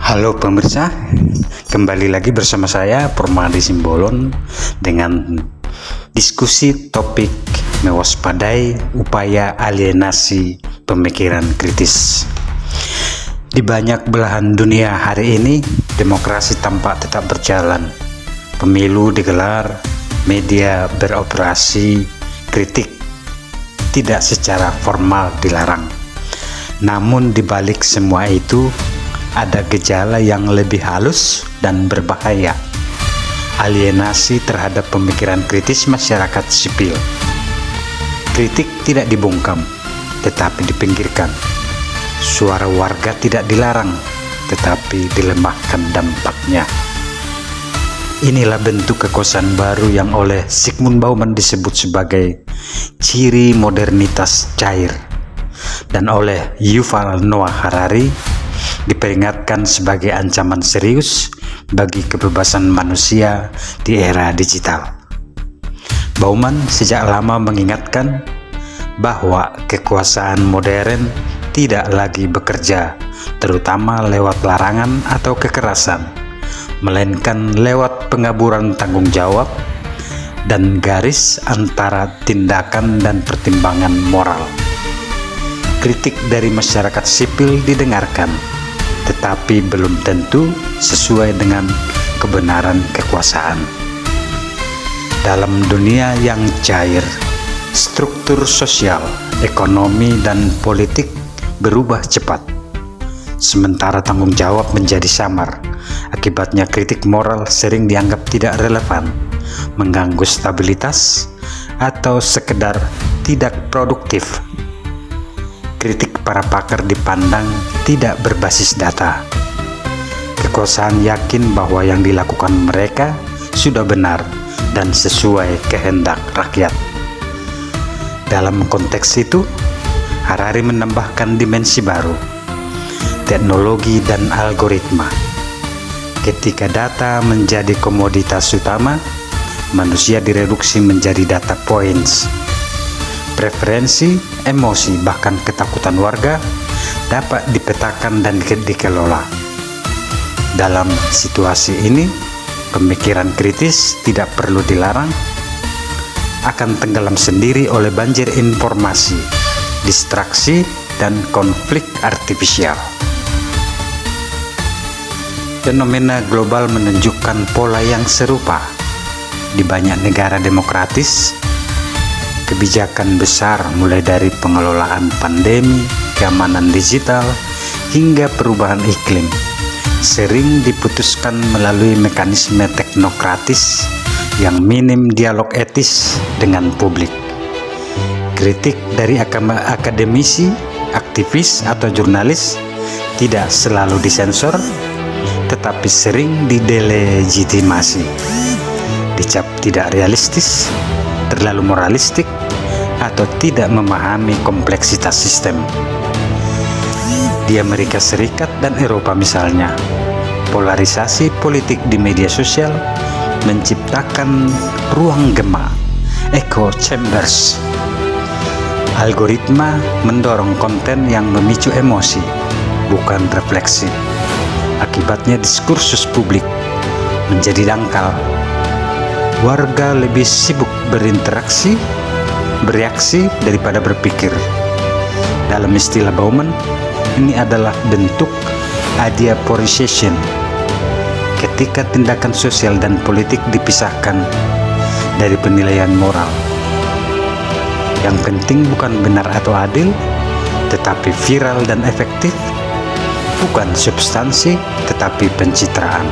Halo pemirsa, kembali lagi bersama saya Permadi Simbolon dengan diskusi topik mewaspadai upaya alienasi pemikiran kritis. Di banyak belahan dunia hari ini, demokrasi tampak tetap berjalan. Pemilu digelar, media beroperasi, kritik tidak secara formal dilarang. Namun di balik semua itu, ada gejala yang lebih halus dan berbahaya. Alienasi terhadap pemikiran kritis masyarakat sipil. Kritik tidak dibungkam, tetapi dipinggirkan. Suara warga tidak dilarang, tetapi dilemahkan dampaknya. Inilah bentuk kekuasaan baru yang oleh Zygmunt Bauman disebut sebagai ciri modernitas cair, dan oleh Yuval Noah Harari diperingatkan sebagai ancaman serius bagi kebebasan manusia di era digital. Bauman sejak lama mengingatkan bahwa kekuasaan modern tidak lagi bekerja terutama lewat larangan atau kekerasan, melainkan lewat pengaburan tanggung jawab dan garis antara tindakan dan pertimbangan moral. Kritik dari masyarakat sipil didengarkan, tetapi belum tentu sesuai dengan kebenaran kekuasaan. Dalam dunia yang cair, struktur sosial, ekonomi, dan politik berubah cepat. Sementara tanggung jawab menjadi samar, akibatnya kritik moral sering dianggap tidak relevan, mengganggu stabilitas, atau sekedar tidak produktif. Kritik para pakar dipandang tidak berbasis data. Kekuasaan yakin bahwa yang dilakukan mereka sudah benar dan sesuai kehendak rakyat. Dalam konteks itu, Harari menambahkan dimensi baru, teknologi dan algoritma. Ketika data menjadi komoditas utama, manusia direduksi menjadi data points. Preferensi, emosi, bahkan ketakutan warga dapat dipetakan dan dikelola. Dalam situasi ini, pemikiran kritis tidak perlu dilarang, akan tenggelam sendiri oleh banjir informasi, distraksi, dan konflik artifisial. Fenomena global menunjukkan pola yang serupa. Di banyak negara demokratis, kebijakan besar mulai dari pengelolaan pandemi, keamanan digital, hingga perubahan iklim sering diputuskan melalui mekanisme teknokratis yang minim dialog etis dengan publik. Kritik dari akademisi, aktivis, atau jurnalis tidak selalu disensor, tetapi sering didelegitimasi, dicap tidak realistis, terlalu moralistik, atau tidak memahami kompleksitas sistem. Di Amerika Serikat dan Eropa misalnya, polarisasi politik di media sosial menciptakan ruang gema, echo chambers. Algoritma mendorong konten yang memicu emosi, bukan refleksi. Akibatnya diskursus publik menjadi dangkal. Warga lebih sibuk berinteraksi, bereaksi daripada berpikir. Dalam istilah Bauman, ini adalah bentuk adiaporization, ketika tindakan sosial dan politik dipisahkan dari penilaian moral. Yang penting bukan benar atau adil, tetapi viral dan efektif, bukan substansi, tetapi pencitraan.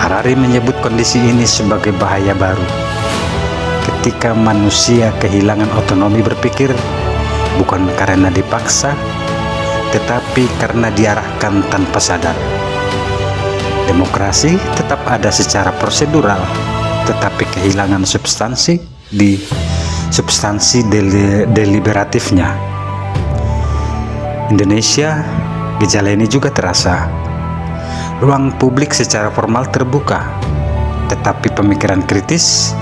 Harari menyebut kondisi ini sebagai bahaya baru. Ketika manusia kehilangan otonomi berpikir, bukan karena dipaksa, tetapi karena diarahkan tanpa sadar. Demokrasi tetap ada secara prosedural, tetapi kehilangan substansi deliberatifnya. Indonesia, gejala ini juga terasa. Ruang publik secara formal terbuka, tetapi pemikiran kritis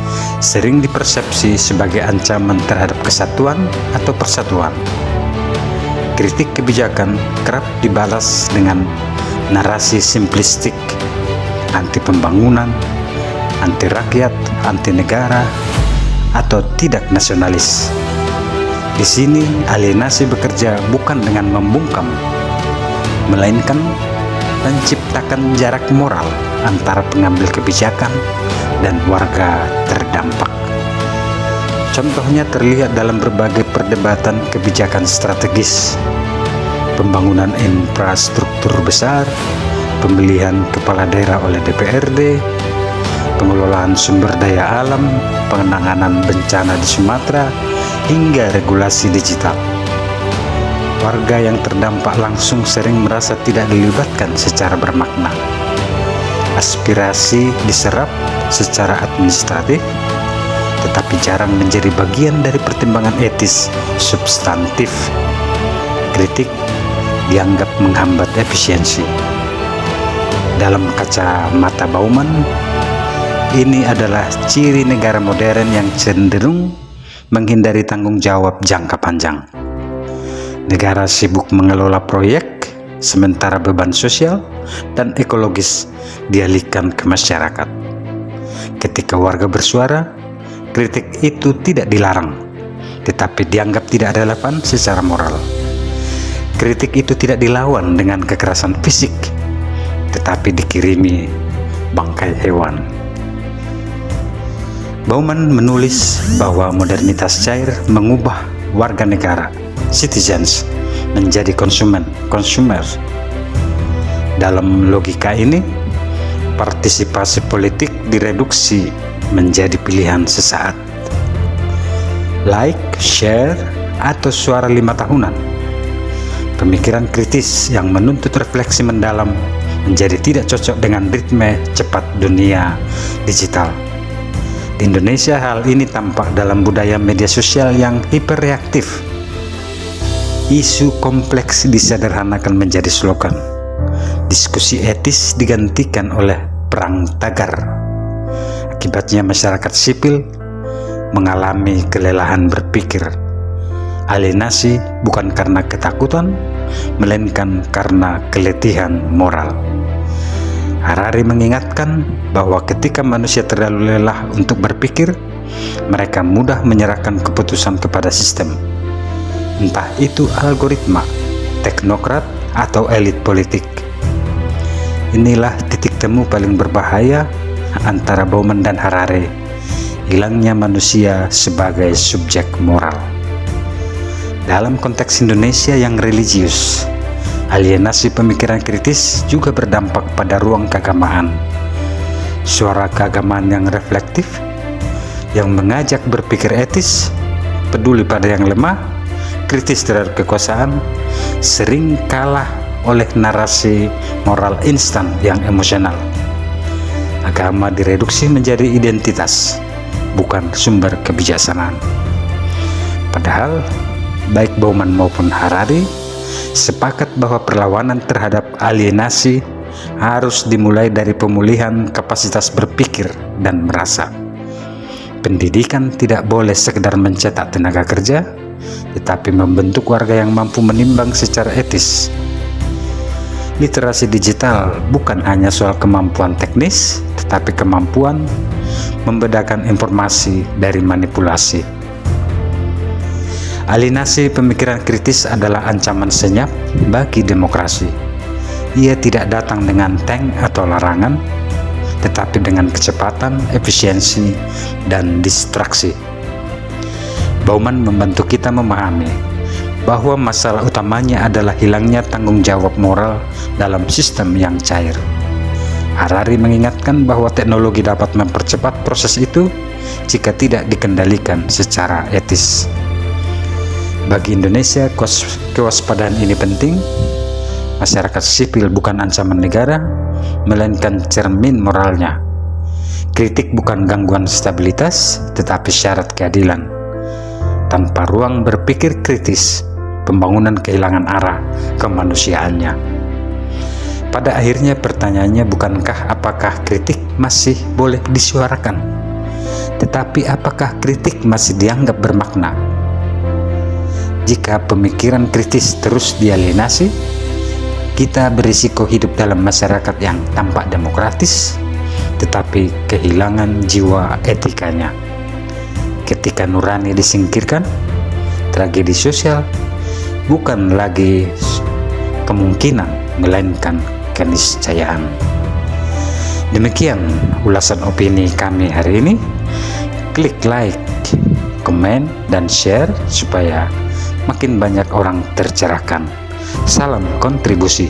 sering dipersepsi sebagai ancaman terhadap kesatuan atau persatuan. Kritik kebijakan kerap dibalas dengan narasi simplistik, anti pembangunan, anti rakyat, anti negara, atau tidak nasionalis. Di sini alienasi bekerja bukan dengan membungkam, melainkan menciptakan jarak moral antara pengambil kebijakan dan warga terdampak. Contohnya terlihat dalam berbagai perdebatan kebijakan strategis, pembangunan infrastruktur besar, pemilihan kepala daerah oleh DPRD, pengelolaan sumber daya alam, penanganan bencana di Sumatera, hingga regulasi digital. Warga yang terdampak langsung sering merasa tidak dilibatkan secara bermakna. Aspirasi diserap secara administratif, tetapi jarang menjadi bagian dari pertimbangan etis substantif. Kritik dianggap menghambat efisiensi. Dalam kacamata Bauman, ini adalah ciri negara modern yang cenderung menghindari tanggung jawab jangka panjang. Negara sibuk mengelola proyek, sementara beban sosial dan ekologis dialihkan ke masyarakat. Ketika warga bersuara, kritik itu tidak dilarang, tetapi dianggap tidak relevan secara moral. Kritik itu tidak dilawan dengan kekerasan fisik, tetapi dikirimi bangkai hewan. Bauman menulis bahwa modernitas cair mengubah warga negara, citizens, menjadi consumer. Dalam logika ini, partisipasi politik direduksi menjadi pilihan sesaat. Like, share, atau suara 5 tahunan. Pemikiran kritis yang menuntut refleksi mendalam menjadi tidak cocok dengan ritme cepat dunia digital. Di Indonesia, hal ini tampak dalam budaya media sosial yang hiperreaktif. Isu kompleks disederhanakan menjadi slogan. Diskusi etis digantikan oleh perang tagar. Akibatnya masyarakat sipil mengalami kelelahan berpikir. Alienasi bukan karena ketakutan, melainkan karena keletihan moral. Harari mengingatkan bahwa ketika manusia terlalu lelah untuk berpikir, mereka mudah menyerahkan keputusan kepada sistem. Entah itu algoritma, teknokrat, atau elit politik. Inilah titik temu paling berbahaya antara Bauman dan Harari, hilangnya manusia sebagai subjek moral. Dalam konteks Indonesia yang religius, alienasi pemikiran kritis juga berdampak pada ruang keagamaan. Suara keagamaan yang reflektif, yang mengajak berpikir etis, peduli pada yang lemah, kritis terhadap kekuasaan, sering kalah oleh narasi moral instan yang emosional. Agama direduksi menjadi identitas, bukan sumber kebijaksanaan. Padahal, baik Bauman maupun Harari sepakat bahwa perlawanan terhadap alienasi harus dimulai dari pemulihan kapasitas berpikir dan merasa. Pendidikan tidak boleh sekedar mencetak tenaga kerja, tetapi membentuk warga yang mampu menimbang secara etis. Literasi digital bukan hanya soal kemampuan teknis, tetapi kemampuan membedakan informasi dari manipulasi. Alienasi pemikiran kritis adalah ancaman senyap bagi demokrasi. Ia tidak datang dengan tank atau larangan, tetapi dengan kecepatan, efisiensi, dan distraksi. Bauman membantu kita memahami bahwa masalah utamanya adalah hilangnya tanggung jawab moral dalam sistem yang cair. Harari mengingatkan bahwa teknologi dapat mempercepat proses itu jika tidak dikendalikan secara etis. Bagi Indonesia, kewaspadaan ini penting. Masyarakat sipil bukan ancaman negara, melainkan cermin moralnya. Kritik bukan gangguan stabilitas, tetapi syarat keadilan. Tanpa ruang berpikir kritis, pembangunan kehilangan arah kemanusiaannya. Pada akhirnya pertanyaannya bukankah apakah kritik masih boleh disuarakan, tetapi apakah kritik masih dianggap bermakna? Jika pemikiran kritis terus dialienasi, kita berisiko hidup dalam masyarakat yang tampak demokratis, tetapi kehilangan jiwa etikanya. Ketika nurani disingkirkan, tragedi sosial bukan lagi kemungkinan, melainkan keniscayaan. Demikian ulasan opini kami hari ini. Klik like, komen, dan share supaya makin banyak orang tercerahkan. Salam kontribusi.